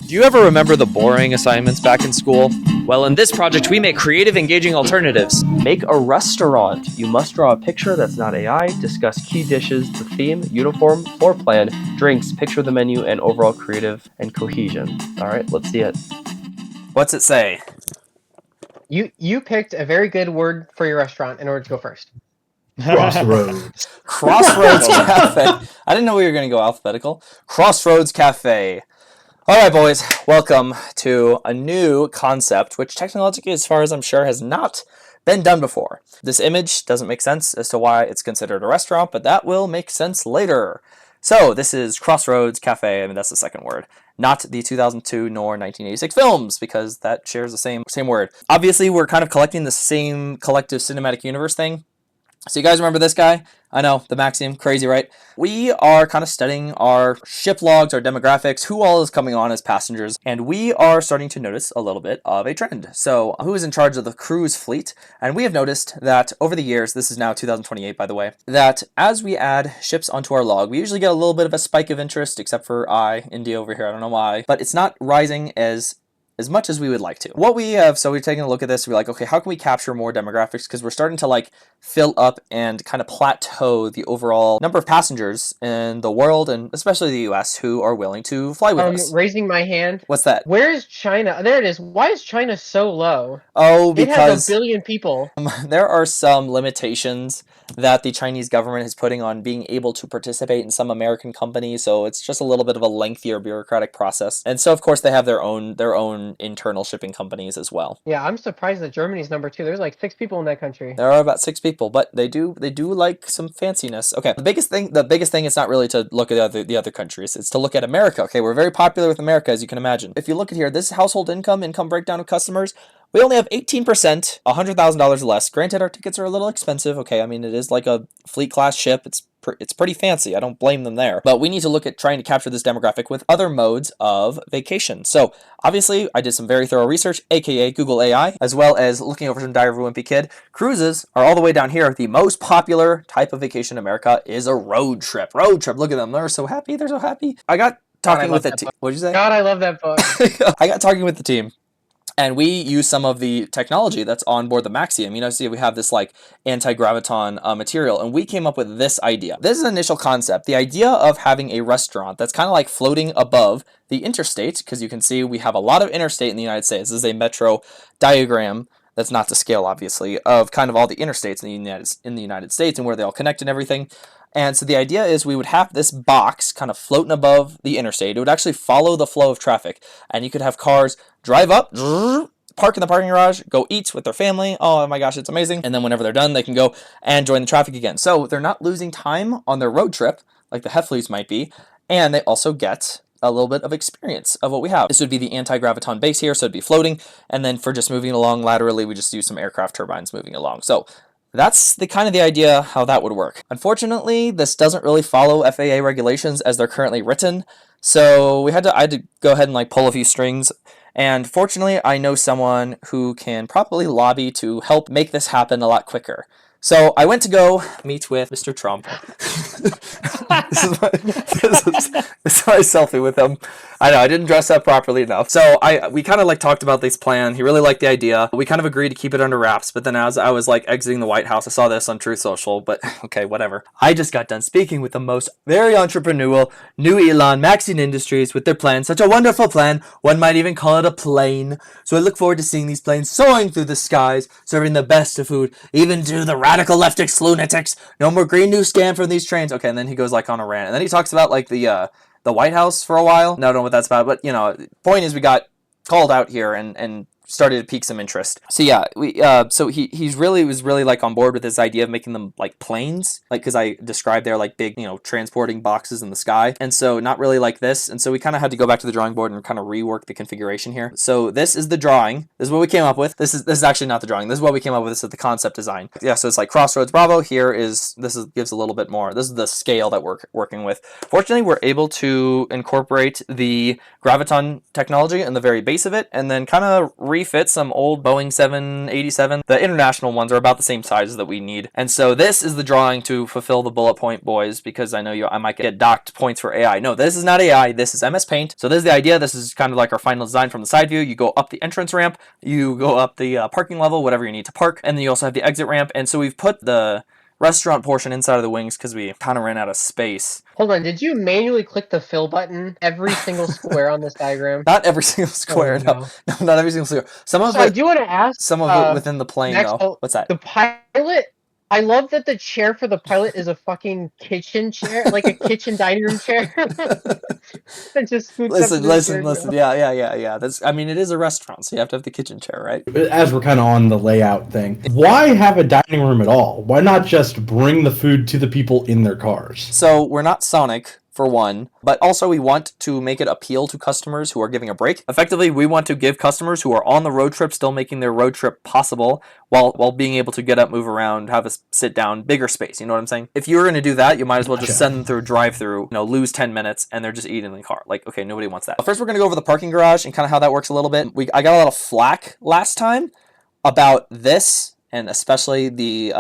Do you ever remember the boring assignments back in school? Well, in this project, we make creative, engaging alternatives. Make a restaurant. You must draw a picture that's not AI, discuss key dishes, the theme, uniform, floor plan, drinks, picture the menu, and overall creative and cohesion. All right, let's see it. What's it say? You picked a very good word for your restaurant in order to go first. Crossroads. Crossroads Cafe. I didn't know we were going to go alphabetical. Crossroads Cafe. All right, boys, welcome to a new concept, which technologically, as far as I'm sure, has not been done before. This image doesn't make sense as to why it's considered a restaurant, but that will make sense later. So this is Crossroads Cafe. I mean, that's the second word, not the 2002 nor 1986 films, because that shares the same word. Obviously, we're kind of collecting the same collective cinematic universe thing. So you guys remember this guy? I know, the Maxium, crazy, right? We are kind of studying our ship logs, our demographics, who all is coming on as passengers, and we are starting to notice a little bit of a trend. So who is in charge of the cruise fleet? And we have noticed that over the years, this is now 2028 by the way, that as we add ships onto our log, we usually get a little bit of a spike of interest, except for India over here, I don't know why, but it's not rising as much as we would like to. What we have, so we're taking a look at this, we're like, okay, how can we capture more demographics? Because we're starting to like fill up and kind of plateau the overall number of passengers in the world, and especially the US, who are willing to fly with us. Raising my hand. What's that? Where is China? There it is. Why is China so low? Oh, It has because 1 billion people. there are some limitations that the Chinese government is putting on being able to participate in some American companies, so it's just a little bit of a lengthier bureaucratic process. And so of course they have their own internal shipping companies as well. Yeah, I'm surprised that Germany's number 2. There's like 6 people in that country. There are about 6 people, but they do like some fanciness. Okay, the biggest thing is not really to look at the other countries, it's to look at America. Okay, we're very popular with America, as you can imagine. If you look at here, this household income breakdown of customers, we only have 18%, $100,000 less. Granted, our tickets are a little expensive. Okay, I mean, it is like a fleet class ship. It's pretty fancy. I don't blame them there. But we need to look at trying to capture this demographic with other modes of vacation. So obviously, I did some very thorough research, aka Google AI, as well as looking over some Diary of a Wimpy Kid. Cruises are all the way down here. The most popular type of vacation in America is a road trip. Road trip. Look at them. They're so happy. They're so happy. I got talking with the team. What'd you say? God, I love that book. I got talking with the team. And we use some of the technology that's on board the Maxium. You know, see, we have this like anti-graviton material, and we came up with this idea. This is an initial concept. The idea of having a restaurant that's kind of like floating above the interstate, because you can see we have a lot of interstate in the United States. This is a metro diagram. That's not to scale, obviously, of kind of all the interstates in the United States and where they all connect and everything. And so the idea is we would have this box kind of floating above the interstate. It would actually follow the flow of traffic. And you could have cars drive up, park in the parking garage, go eat with their family. Oh my gosh, it's amazing. And then whenever they're done, they can go and join the traffic again. So they're not losing time on their road trip, like the Heffleys might be. And they also get a little bit of experience of what we have. This would be the anti-graviton base here, so it'd be floating. And then for just moving along laterally, we just use some aircraft turbines moving along. So that's the idea how that would work. Unfortunately, this doesn't really follow FAA regulations as they're currently written. So I had to go ahead and like pull a few strings. And fortunately, I know someone who can probably lobby to help make this happen a lot quicker. So I went to go meet with Mr. Trump. This is my selfie with him. I know, I didn't dress up properly enough. So we kind of like talked about this plan. He really liked the idea. We kind of agreed to keep it under wraps. But then as I was like exiting the White House, I saw this on Truth Social. But okay, whatever. I just got done speaking with the most very entrepreneurial new Elon Maxian Industries with their plan. Such a wonderful plan. One might even call it a plane. So I look forward to seeing these planes soaring through the skies, serving the best of food, even to the radical leftics, lunatics. No more green new scam from these trains. Okay, and then he goes like on a rant. And then he talks about like the White House for a while. No, I don't know what that's about, but you know, point is we got called out here and started to pique some interest. So yeah, so he was really like on board with this idea of making them like planes, like because I described they're like big, you know, transporting boxes in the sky, and so not really like this, and so we kind of had to go back to the drawing board and kind of rework the configuration here. So this is the drawing. This is what we came up with. This is actually not the drawing. This is what we came up with. This is the concept design. Yeah, so it's like Crossroads Bravo. Gives a little bit more. This is the scale that we're working with. Fortunately, we're able to incorporate the graviton technology in the very base of it, and then kind of refit some old Boeing 787. The international ones are about the same size that we need. And so this is the drawing to fulfill the bullet point, boys, because I know I might get docked points for AI. No, this is not AI. This is MS Paint. So this is the idea. This is kind of like our final design from the side view. You go up the entrance ramp, you go up the parking level, whatever you need to park, and then you also have the exit ramp. And so we've put the restaurant portion inside of the wings because we kind of ran out of space. Hold on, did you manually click the fill button every single square on this diagram? Not every single square, no, not every single square. Some of So it, I do want to ask, some of it within the plane, Max, though. What's that? the pilot. I love that the chair for the pilot is a fucking kitchen chair, like a kitchen dining room chair. That just scoots up to Listen. Yeah. I mean, it is a restaurant, so you have to have the kitchen chair, right? As we're kind of on the layout thing, why have a dining room at all? Why not just bring the food to the people in their cars? So we're not Sonic, for one, but also we want to make it appeal to customers who are giving a break. Effectively, we want to give customers who are on the road trip still making their road trip possible while being able to get up, move around, have a sit down, bigger space. You know what I'm saying? If you were going to do that, you might as well just send them through drive-through, lose 10 minutes and they're just eating in the car. Like, okay, nobody wants that. First, we're going to go over the parking garage and kind of how that works a little bit. I got a lot of flack last time about this, and especially the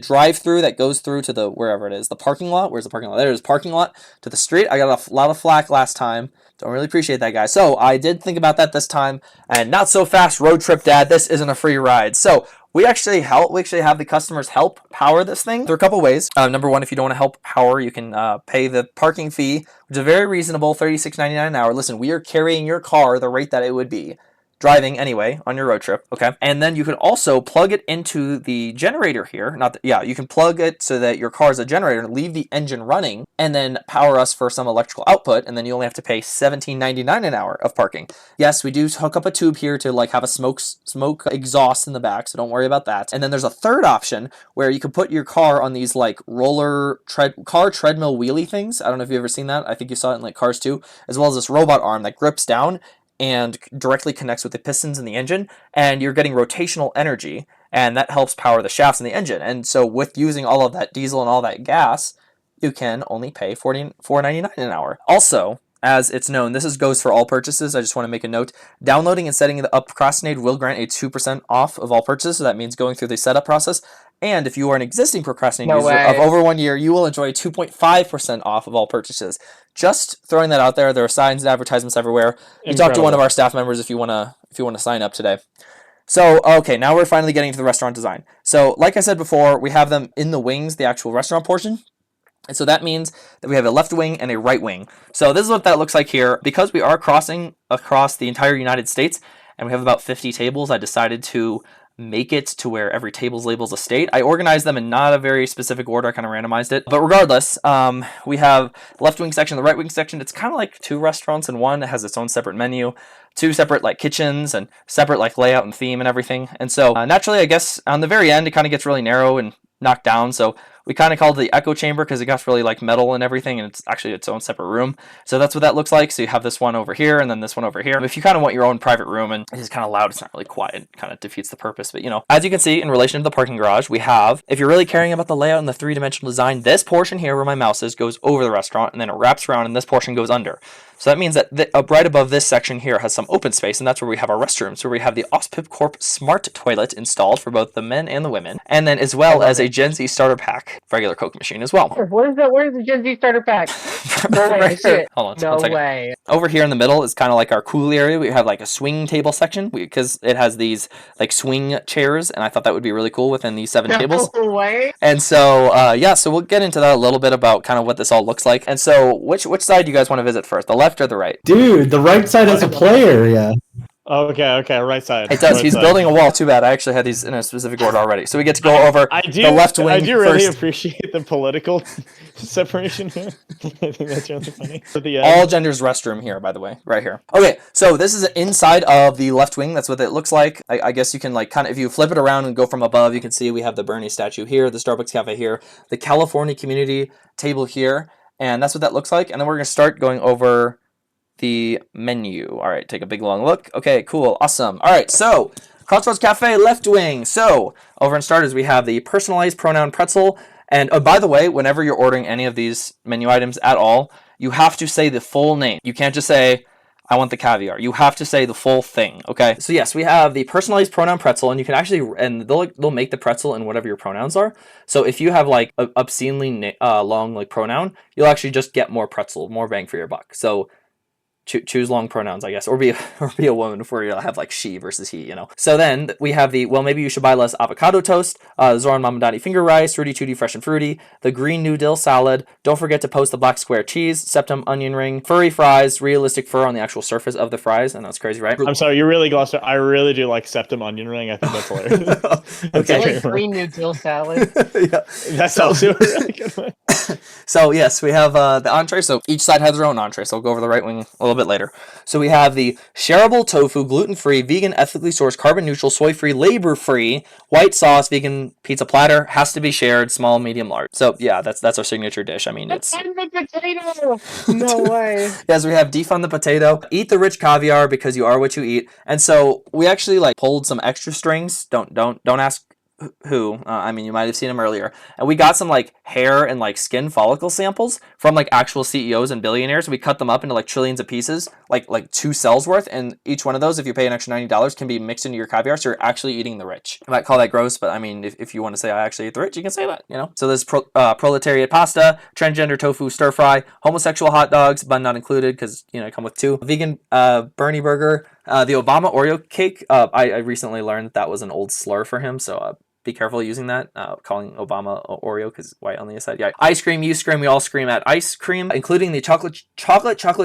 drive-through that goes through to the wherever it is, the parking lot. Where's the parking lot? There it is, parking lot to the street. I got a lot of flack last time. Don't really appreciate that, guys. So I did think about that this time, and not so fast, road trip dad. This isn't a free ride. So we actually have the customers help power this thing. There are a couple ways. Number one, if you don't want to help power, you can pay the parking fee, which is very reasonable, $36.99 an hour. Listen, we are carrying your car the rate that it would be driving anyway on your road trip, okay? And then you can also plug it into the generator here. You can plug it so that your car is a generator and leave the engine running and then power us for some electrical output, and then you only have to pay $17.99 an hour of parking. Yes, we do hook up a tube here to like have a smoke exhaust in the back, so don't worry about that. And then there's a third option where you can put your car on these like car treadmill wheelie things. I don't know if you've ever seen that. I think you saw it in like Cars 2, as well as this robot arm that grips down and directly connects with the pistons in the engine, and you're getting rotational energy, and that helps power the shafts in the engine. And so with using all of that diesel and all that gas, you can only pay $44.99 an hour. Also, as it's known, this goes for all purchases. I just want to make a note. Downloading and setting it up Procrastinate will grant a 2% off of all purchases, so that means going through the setup process. And if you are an existing Procrastinate user of over 1 year, you will enjoy 2.5% off of all purchases. Just throwing that out there. There are signs and advertisements everywhere. You talk to one of our staff members if you want to sign up today. So, okay, now we're finally getting to the restaurant design. So, like I said before, we have them in the wings, the actual restaurant portion. And so that means that we have a left wing and a right wing. So this is what that looks like here. Because we are crossing across the entire United States and we have about 50 tables, I decided to make it to where every table's label's a state. I organized them in not a very specific order. I kind of randomized it. But regardless, we have the left wing section, the right wing section. It's kind of like two restaurants in one. It has its own separate menu, two separate like kitchens and separate like layout and theme and everything. And so naturally, I guess on the very end, it kind of gets really narrow and knocked down. So we kind of called it the echo chamber because it got really like metal and everything, and it's actually its own separate room. So that's what that looks like. So you have this one over here and then this one over here. If you kind of want your own private room and it's kind of loud, it's not really quiet, it kind of defeats the purpose. But as you can see in relation to the parking garage, we have, if you're really caring about the layout and the three-dimensional design, this portion here where my mouse is goes over the restaurant and then it wraps around and this portion goes under. So that means that right above this section here has some open space, and that's where we have our restrooms, where we have the Ospip Corp Smart Toilet installed for both the men and the women, and then as well as a Gen Z starter pack, regular Coke machine as well. What is that? Where's the Gen Z starter pack? Right here. Hold on, no one second. way. Over here in the middle is kind of like our cool area. We have like a swing table section because it has these like swing chairs, and I thought that would be really cool within these 7 tables. No way. And so, so we'll get into that a little bit about kind of what this all looks like. And so, which side do you guys want to visit first, the left or the right? Dude, the right side has a play area. Okay, right side. It does. Right He's side. building a wall. Too bad. I actually had these in a specific order already. So we get to go over the left wing I do really first. appreciate the political separation here. I think that's really funny. All genders restroom here, by the way, right here. Okay, so this is inside of the left wing. That's what it looks like. I guess you can like kind of, if you flip it around and go from above, you can see we have the Bernie statue here, the Starbucks cafe here, the California community table here, and that's what that looks like. And then we're going to start going over the menu. All right, take a big long look. Okay, cool, awesome. All right, so Crossroads Cafe, left wing. So over in starters, we have the personalized pronoun pretzel. And by the way, whenever you're ordering any of these menu items at all, you have to say the full name. You can't just say, I want the caviar. You have to say the full thing, okay? So yes, we have the personalized pronoun pretzel, and you can actually, and they'll make the pretzel in whatever your pronouns are. So if you have like a obscenely long like pronoun, you'll actually just get more pretzel, more bang for your buck. So choose long pronouns, I guess, or be a woman before you have like she versus he, you know. So then we have the, well, maybe you should buy less avocado toast, Zoran Mamadani finger rice, Rudy Tooty fresh and fruity, the green new dill salad. Don't forget to post the black square cheese, septum onion ring, furry fries, realistic fur on the actual surface of the fries. And that's crazy, right? I'm sorry, you really glossed it. I really do like septum onion ring. I think that's hilarious. Okay. I like green new dill salad. Yeah. That's also a really good one. So yes, we have the entree. So each side has their own entree. So we'll go over the right wing a little bit later. So we have the shareable tofu, gluten-free, vegan, ethically sourced, carbon-neutral, soy-free, labor-free, white sauce, vegan pizza platter. Has to be shared, small, medium, large. So yeah, that's our signature dish. I mean, it's... And the potato! No way. Yes, we have defund the potato, eat the rich caviar because you are what you eat. And so we actually like pulled some extra strings. Don't ask who. I mean, you might have seen them earlier. And we got some like hair and like skin follicle samples from like actual CEOs and billionaires. We cut them up into like trillions of pieces, like 2 cells worth. And each one of those, if you pay an extra $90, can be mixed into your caviar. So you're actually eating the rich. I might call that gross, but I mean, if you want to say I actually eat the rich, you can say that, you know? So there's proletariat pasta, transgender tofu stir fry, homosexual hot dogs, bun not included because, you know, come with 2. Vegan Bernie burger, the Obama Oreo cake. I recently learned that was an old slur for him. So be careful using that, calling Obama Oreo because white on the side. Yeah, ice cream, you scream, we all scream at ice cream, including the chocolate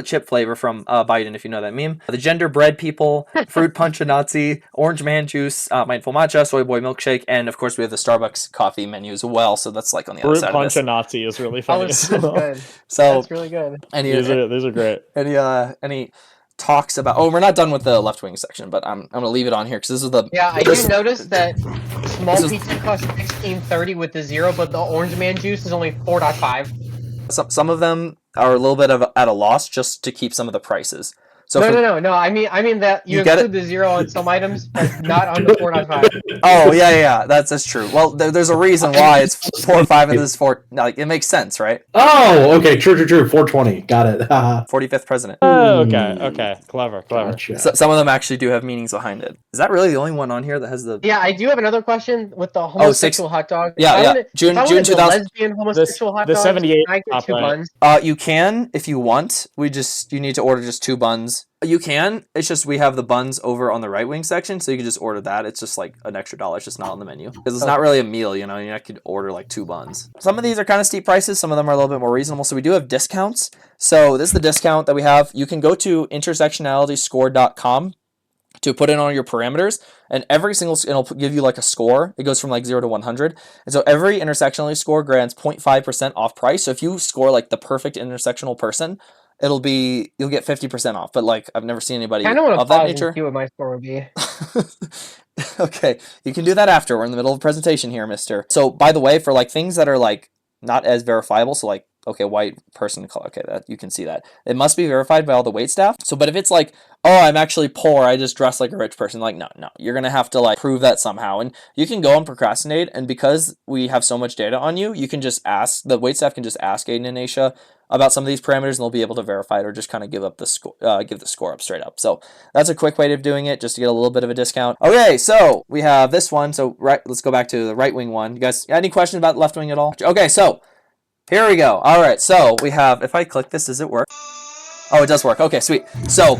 chip flavor from Biden, if you know that meme. The gender bread people, fruit punch a Nazi, orange man juice, mindful matcha, soy boy milkshake, and of course we have the Starbucks coffee menu as well. So that's like on the other Fruit side punch of this. a Nazi is really That funny. was so good. So That's really good. These are great. Any talks about? Oh, we're not done with the left wing section, but I'm gonna leave it on here because this is the. Yeah, I do notice that small pizza costs $16.30 with the 0, but the orange man juice is only $4.5. Some of them are a little bit at a loss just to keep some of the prices. So No. I mean that you get include the 0 on some items, but not on the 4.5. Oh yeah, that's true. Well, there's a reason why it's 4 or 5 and this is 4. Like it makes sense, right? Oh, okay, true. 420, got it. 45th president. Oh, okay. Clever. Gotcha. So, some of them actually do have meanings behind it. Is that really the only one on here that has the? Yeah, I do have another question with the homosexual hot dog. Yeah. June If I wanted 2000. the lesbian homosexual hot the dog, 78 I get top 2 right. buns. You can if you want. You need to order just 2 buns. You can. It's just we have the buns over on the right wing section, so you can just order that. It's just like an extra $1. It's just not on the menu because it's not really a meal. You know, you could order like 2 buns. Some of these are kind of steep prices. Some of them are a little bit more reasonable. So we do have discounts. So this is the discount that we have. You can go to intersectionalityscore.com to put in all your parameters, and every single it'll give you like a score. It goes from like 0 to 100, and so every intersectionality score grants 0.5% off price. So if you score like the perfect intersectional person, you'll get 50% off. But like I've never seen anybody I don't want to of that pause and nature. see what my score would be. Okay, you can do that after. We're in the middle of a presentation here, mister. So by the way, for like things that are like not as verifiable, so like okay, white person color, okay, that you can see that it must be verified by all the wait staff. So but if it's like, oh, I'm actually poor, I just dress like a rich person, like no, you're gonna have to like prove that somehow. And you can go and procrastinate, and because we have so much data on you, you can just ask, the wait staff can just ask Aiden and Aisha about some of these parameters, and they'll be able to verify it or just kind of give the score up straight up. So that's a quick way of doing it, just to get a little bit of a discount. Okay, so we have this one. So let's go back to the right wing one. You guys got any questions about left wing at all? Okay, so here we go. All right, so we have, if I click this, does it work? Oh, it does work. Okay, sweet. So we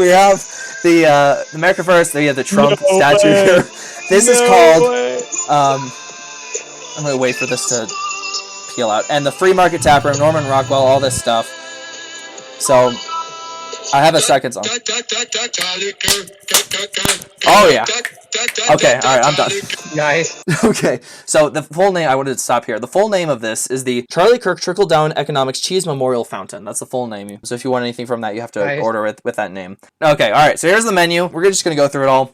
have the America First. We have the Trump statue here. This is called. I'm gonna wait for this to peel out. And the Free Market Tap Room, Norman Rockwell, all this stuff. So I have a second song. Oh yeah. Okay, all right, I'm done. Nice. Okay, so the full name, I wanted to stop here. The full name of this is the Charlie Kirk Trickle-Down Economics Cheese Memorial Fountain. That's the full name. So if you want anything from that, you have to order it with that name. Okay, all right, so here's the menu. We're just going to go through it all.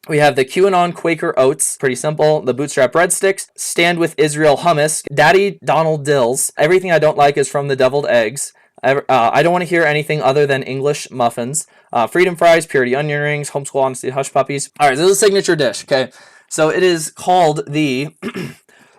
We have the QAnon Quaker Oats, pretty simple. The Bootstrap Breadsticks, Stand with Israel Hummus, Daddy Donald Dills. Everything I don't like is from the deviled eggs. I don't want to hear anything other than English muffins. Freedom fries, purity onion rings, homeschool honesty hush puppies. All right, this is a signature dish, okay? So it is called the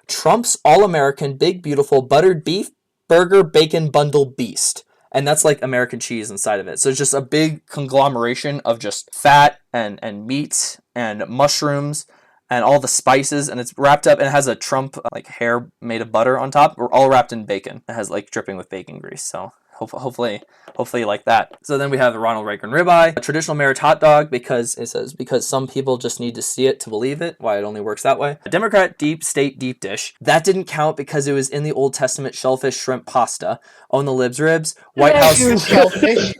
Trump's All-American Big Beautiful Buttered Beef Burger Bacon Bundle Beast. and that's like American cheese inside of it. So it's just a big conglomeration of just fat and meat and mushrooms and all the spices, and it's wrapped up and it has a Trump like hair made of butter on top. We're all wrapped in bacon. It has like dripping with bacon grease. So hopefully you like that. So then we have the Ronald Reagan ribeye, a traditional marriage hot dog, because it says because some people just need to see it to believe it. Why it only works that way. A Democrat deep state deep dish that didn't count because it was in the Old Testament shellfish shrimp pasta. On the libs ribs. White House shellfish.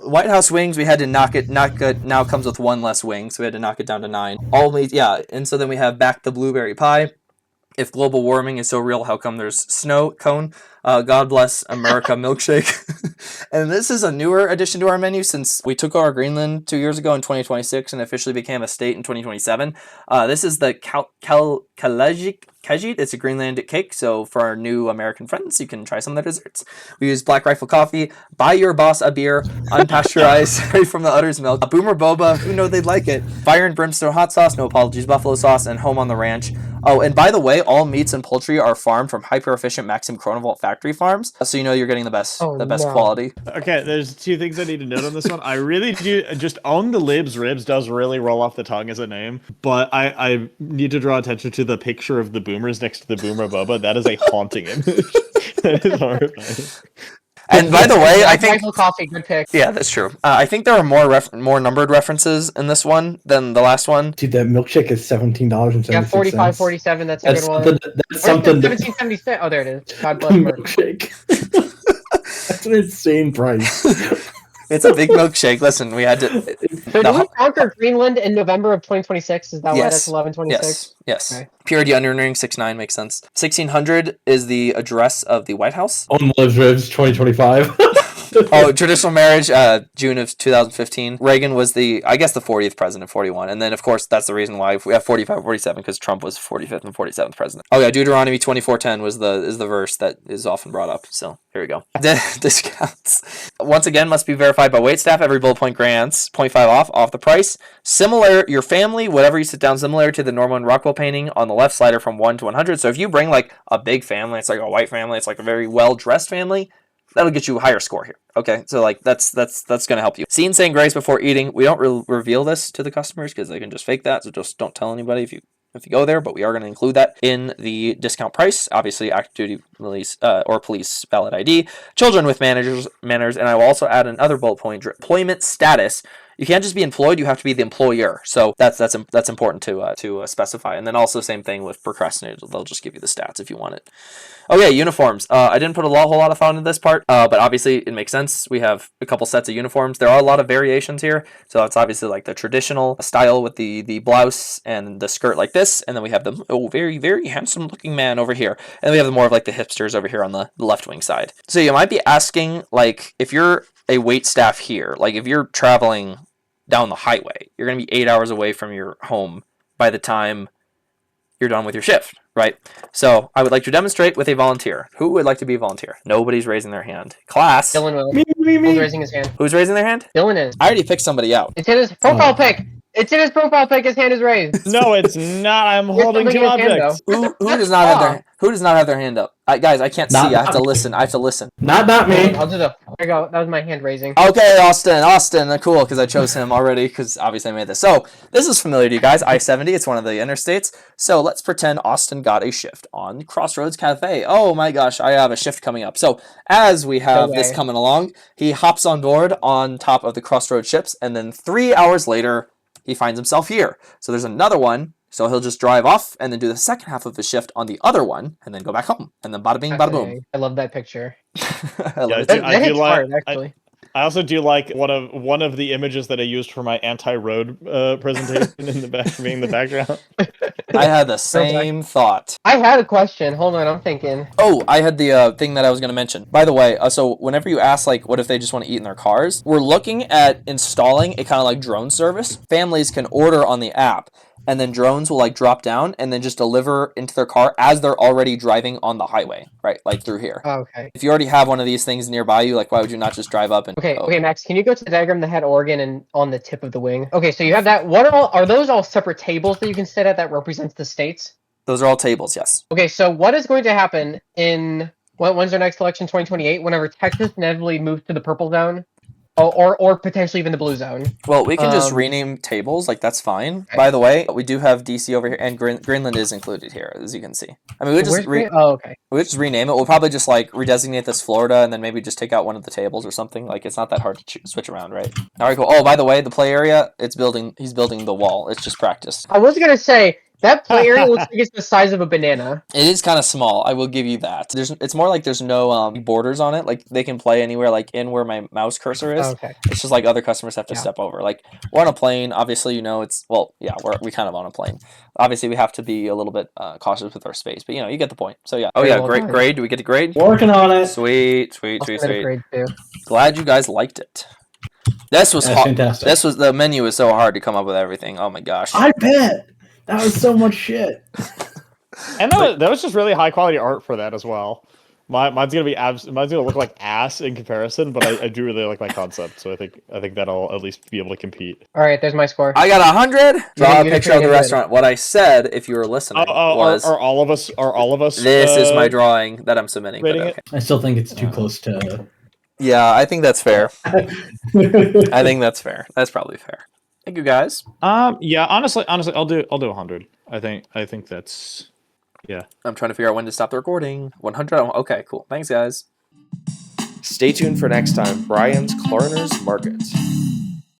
White House wings, we had to knock it. Now comes with one less wing, so we had to knock it down to 9. All meat, yeah. And so then we have back the blueberry pie. If global warming is so real, how come there's snow cone? God bless America milkshake. And this is a newer addition to our menu since we took over Greenland 2 years ago in 2026 and officially became a state in 2027. This is the Kalajik Kajit. It's a Greenland cake, so for our new American friends, you can try some of their desserts. We use Black Rifle coffee, buy your boss a beer, unpasteurized, straight from the udder's milk, Boomer Boba, who know they'd like it, Fire and Brimstone hot sauce, no apologies, buffalo sauce, and Home on the Ranch. Oh, and by the way, all meats and poultry are farmed from hyper-efficient Maxim Chronavolt factory farms, so you know you're getting the best quality. Okay, there's 2 things I need to note on this one. I really do just On the Libs Ribs does really roll off the tongue as a name, but I need to draw attention to the picture of the boomers next to the Boomer Boba. That is a haunting image. That is horrifying. And by the way, I think Rifle coffee, good pick. Yeah, that's true. I think there are more numbered references in this one than the last one. Dude, that milkshake is $17.76. Yeah, 45.47. That's a good one. That's something. 17.76. Oh, there it is. God bless America. Milkshake. That's an insane price. It's a big milkshake. Listen, we had to. So did we conquer Greenland in November of 2026? Is that why that's 1126? Yes. Okay. Purity onion ring 6'9" makes sense. 1600 is the address of the White House. On the Lives Ribs 2025. Oh, traditional marriage, June of 2015. Reagan was the 40th president, 41. And then, of course, that's the reason why we have 45, 47, because Trump was 45th and 47th president. Oh, yeah, Deuteronomy 24:10 is the verse that is often brought up. So, here we go. Discounts. Once again, must be verified by waitstaff. Every bullet point grants 0.5 off the price. Similar, your family, whatever you sit down, similar to the Norman Rockwell painting on the left slider from 1 to 100. So, if you bring, like, a big family, it's like a white family, it's like a very well-dressed family, that'll get you a higher score here. Okay, so like that's going to help you. Seen saying grace before eating. We don't reveal this to the customers because they can just fake that. So just don't tell anybody if you go there. But we are going to include that in the discount price. Obviously, active duty police or police valid ID. Children with manners, and I will also add another bullet point: employment status. You can't just be employed; you have to be the employer. So that's important to specify. And then also same thing with procrastinated. They'll just give you the stats if you want it. Okay, uniforms. I didn't put a whole lot of thought into this part, but obviously it makes sense. We have a couple sets of uniforms. There are a lot of variations here. So it's obviously like the traditional style with the blouse and the skirt like this. And then we have the very, very handsome looking man over here. And then we have the more of like the hipsters over here on the left wing side. So you might be asking, like, if you're a wait staff here, like if you're traveling down the highway, you're going to be 8 hours away from your home by the time you're done with your shift, right? So I would like to demonstrate with a volunteer. Who would like to be a volunteer? Nobody's raising their hand. Class. Dylan will. Me. Dylan's raising his hand. Who's raising their hand? Dylan is. I already picked somebody out. It's in his profile pic. It's in his profile pic. His hand is raised. No, it's not. I'm holding 2 objects. Who does not have their hand up? Guys, I can't see. I have to listen. Not me. I'll do the. There you go. That was my hand raising. Okay, Austin, cool, because I chose him already, because obviously I made this. So, this is familiar to you guys, I-70, it's one of the interstates. So, let's pretend Austin got a shift on Crossroads Cafe. Oh my gosh, I have a shift coming up. So, as we have this coming along, he hops on board on top of the Crossroads ships, and then 3 hours later, he finds himself here. So, there's another one. So he'll just drive off and then do the second half of his shift on the other one and then go back home. And then bada bing, bada boom. I love that picture. I love it. That hits hard, actually. I also do like one of the images that I used for my anti-road presentation in the back being the background. I had the same thought. I had a question. Hold on, I'm thinking. Oh, I had the thing that I was going to mention. By the way, so whenever you ask, like, what if they just want to eat in their cars? We're looking at installing a kind of like drone service. Families can order on the app, and then drones will like drop down and then just deliver into their car as they're already driving on the highway, right? Like through here. Oh, okay. If you already have one of these things nearby you, like, why would you not just drive up and... Okay, Max, can you go to the diagram that had Oregon and on the tip of the wing? Okay, so you have that. Are those all separate tables that you can sit at that represents the states? Those are all tables, yes. Okay, so what is going to happen in When's our next election? 2028. Whenever Texas inevitably moves to the purple zone, or potentially even the blue zone. Well, we can just rename tables, like that's fine. Okay. By the way, we do have DC over here, and Greenland is included here, as you can see. I mean, we just okay. we just rename it. We'll probably just like redesignate this Florida, and then maybe just take out one of the tables or something. Like it's not that hard to switch around, right? All right, cool. Oh, by the way, the play area, he's building the wall. It's just practice. I was gonna say that play area looks like it's the size of a banana. It is kind of small. I will give you that. It's more like there's no borders on it. Like they can play anywhere, like in where my mouse cursor is. Okay. It's just like other customers have to step over. Like we're on a plane. Obviously, it's we kind of on a plane. Obviously, we have to be a little bit cautious with our space, but you get the point. So yeah. Oh yeah, great grade. Do we get a grade? Working on it. Sweet. Grade 2. Glad you guys liked it. This was hard. Fantastic. The menu was so hard to come up with everything. Oh my gosh. I bet. That was so much shit. And that was just really high quality art for that as well. Mine's gonna look like ass in comparison, but I do really like my concept, so I think that'll at least be able to compete. All right, there's my score. I got 100. Draw a picture of the restaurant. What I said, if you were listening, was are all of us? This is my drawing that I'm submitting. But okay. I still think it's too close to. Yeah, I think that's fair. I think that's fair. That's probably fair. Thank you guys. Yeah, honestly, I'll do 100. I think that's. Yeah. I'm trying to figure out when to stop the recording. 100. Okay, cool. Thanks, guys. Stay tuned for next time. Brian's Coroner's Market.